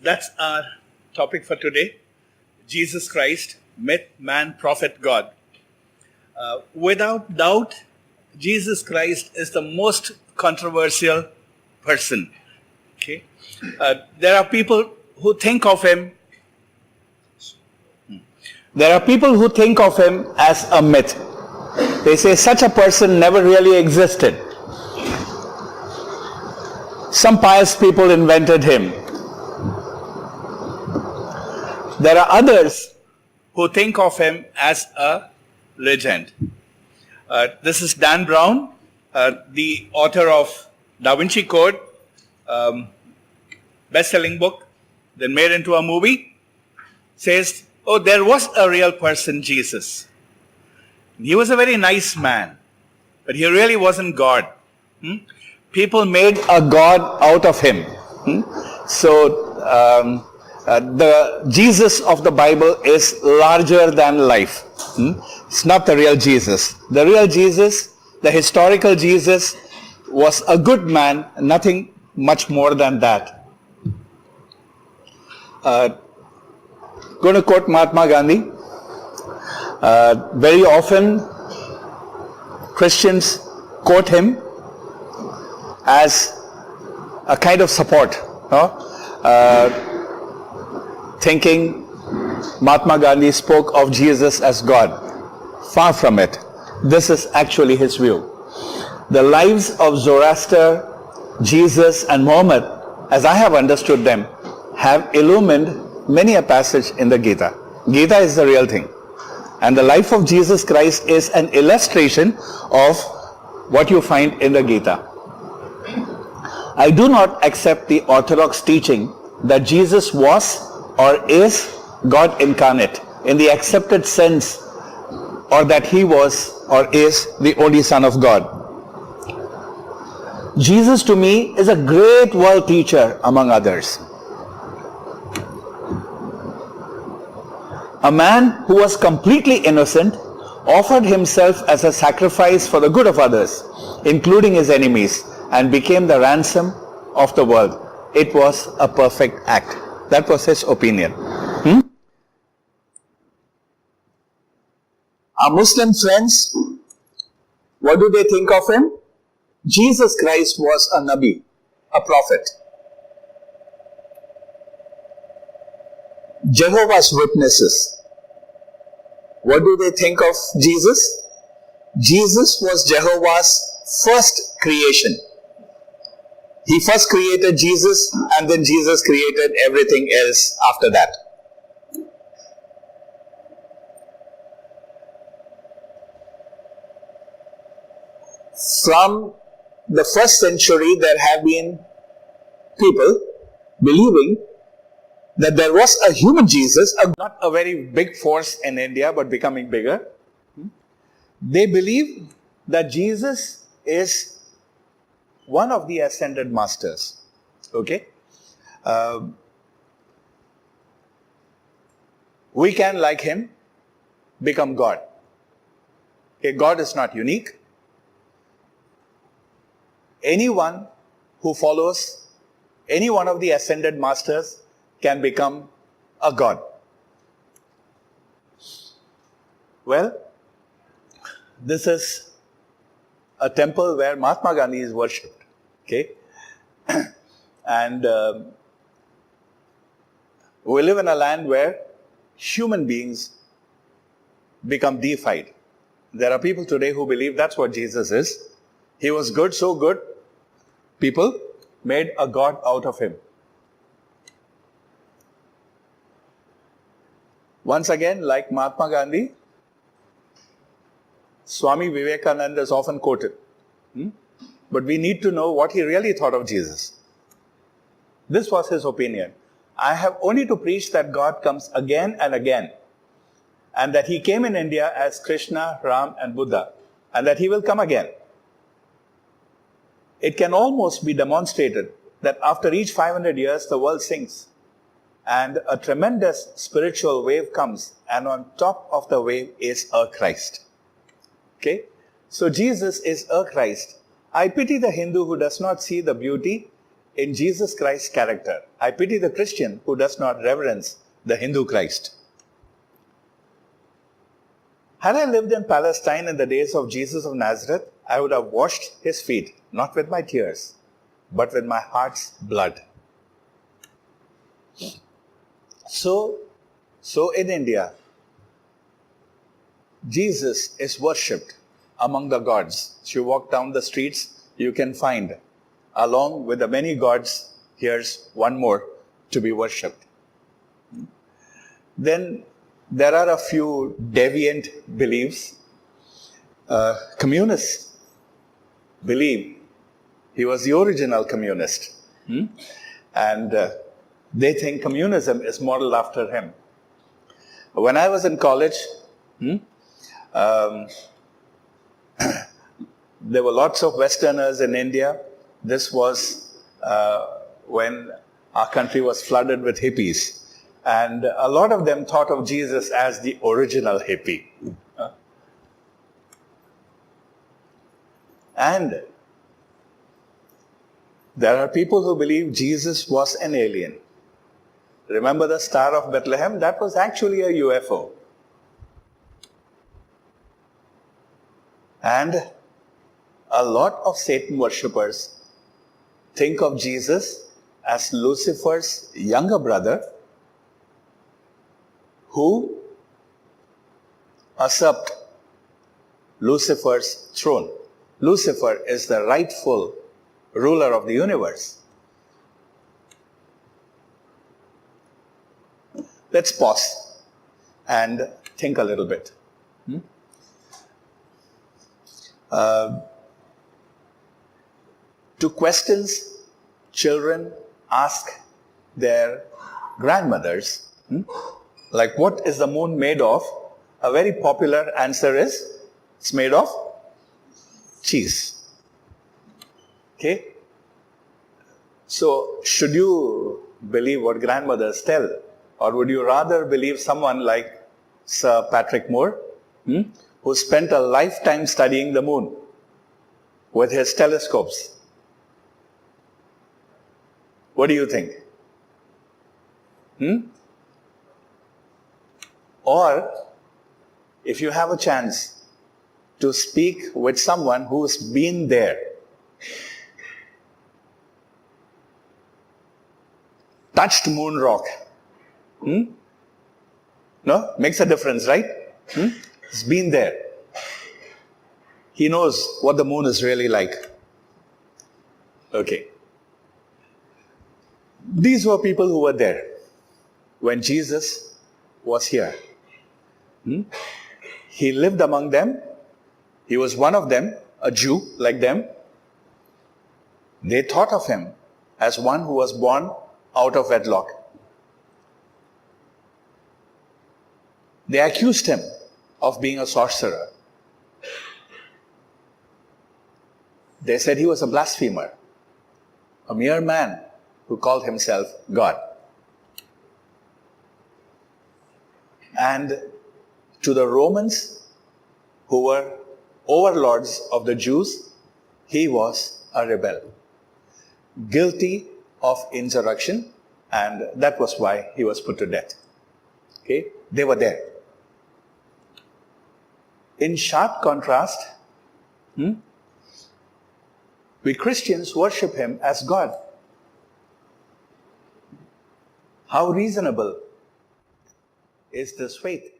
That's our topic for today. Jesus Christ, myth, man, prophet, God. Without doubt, Jesus Christ is the most controversial person. Okay, there are people who think of him. There are people who think of him as a myth. They say such a person never really existed. Some pious people invented him. There are others who think of him as a legend. This is Dan Brown, the author of Da Vinci Code, best-selling book, then made into a movie, says, oh, there was a real person, Jesus. He was a very nice man, but he really wasn't God. People made a God out of him. So, the Jesus of the Bible is larger than life. It's not the real Jesus. The real Jesus, the historical Jesus, was a good man, nothing much more than that. Going to quote Mahatma Gandhi. Very often, Christians quote him as a kind of support. Thinking Mahatma Gandhi spoke of Jesus as God. Far from it. This is actually his view. The lives of Zoroaster, Jesus and Muhammad, as I have understood them, have illumined many a passage in the Gita. Gita is the real thing. And the life of Jesus Christ is an illustration of what you find in the Gita. I do not accept the orthodox teaching that Jesus was or is God incarnate in the accepted sense, or that he was or is the only Son of God. Jesus to me is a great world teacher among others. A man who was completely innocent offered himself as a sacrifice for the good of others, including his enemies, and became the ransom of the world. It was a perfect act. That was his opinion. Our Muslim friends, what do they think of him? Jesus Christ was a Nabi, a prophet. Jehovah's Witnesses, what do they think of Jesus? Jesus was Jehovah's first creation. He first created Jesus, and then Jesus created everything else after that. From the first century, there have been people believing that there was a human Jesus, not a very big force in India, but becoming bigger. They believe that Jesus is one of the ascended masters. Okay? We can, like him, become God. Okay, God is not unique. Anyone who follows any one of the ascended masters can become a God. Well, this is a temple where Mahatma Gandhi is worshipped. Okay? And we live in a land where human beings become deified. There are people today who believe that's what Jesus is. He was good, so good, people made a God out of him. Once again, like Mahatma Gandhi, Swami Vivekananda is often quoted. But we need to know what he really thought of Jesus. This was his opinion. I have only to preach that God comes again and again, and that he came in India as Krishna, Ram and Buddha, and that he will come again. It can almost be demonstrated that after each 500 years, the world sinks, and a tremendous spiritual wave comes, and on top of the wave is a Christ. Okay? So Jesus is a Christ. I pity the Hindu who does not see the beauty in Jesus Christ's character. I pity the Christian who does not reverence the Hindu Christ. Had I lived in Palestine in the days of Jesus of Nazareth, I would have washed his feet, not with my tears, but with my heart's blood. So in India, Jesus is worshipped among the gods. As you walk down the streets, you can find, along with the many gods, here's one more to be worshipped. Then there are a few deviant beliefs. Communists believe he was the original communist. And they think communism is modeled after him. When I was in college, there were lots of Westerners in India. This was when our country was flooded with hippies. And a lot of them thought of Jesus as the original hippie. And there are people who believe Jesus was an alien. Remember the Star of Bethlehem? That was actually a UFO. And a lot of Satan worshippers think of Jesus as Lucifer's younger brother who usurped Lucifer's throne. Lucifer is the rightful ruler of the universe. Let's pause and think a little bit. To questions children ask their grandmothers, like, what is the moon made of? A very popular answer is, it's made of cheese. Okay? So, should you believe what grandmothers tell? Or would you rather believe someone like Sir Patrick Moore, who spent a lifetime studying the moon with his telescopes? What do you think? Or, if you have a chance to speak with someone who's been there, touched moon rock, no? Makes a difference, right? He's been there. He knows what the moon is really like. Okay. These were people who were there when Jesus was here. He lived among them. He was one of them, a Jew like them. They thought of him as one who was born out of wedlock. They accused him of being a sorcerer. They said he was a blasphemer, a mere man who called himself God. And to the Romans, who were overlords of the Jews, he was a rebel, guilty of insurrection, and that was why he was put to death. Okay? They were there. In sharp contrast, we Christians worship him as God. How reasonable is this faith?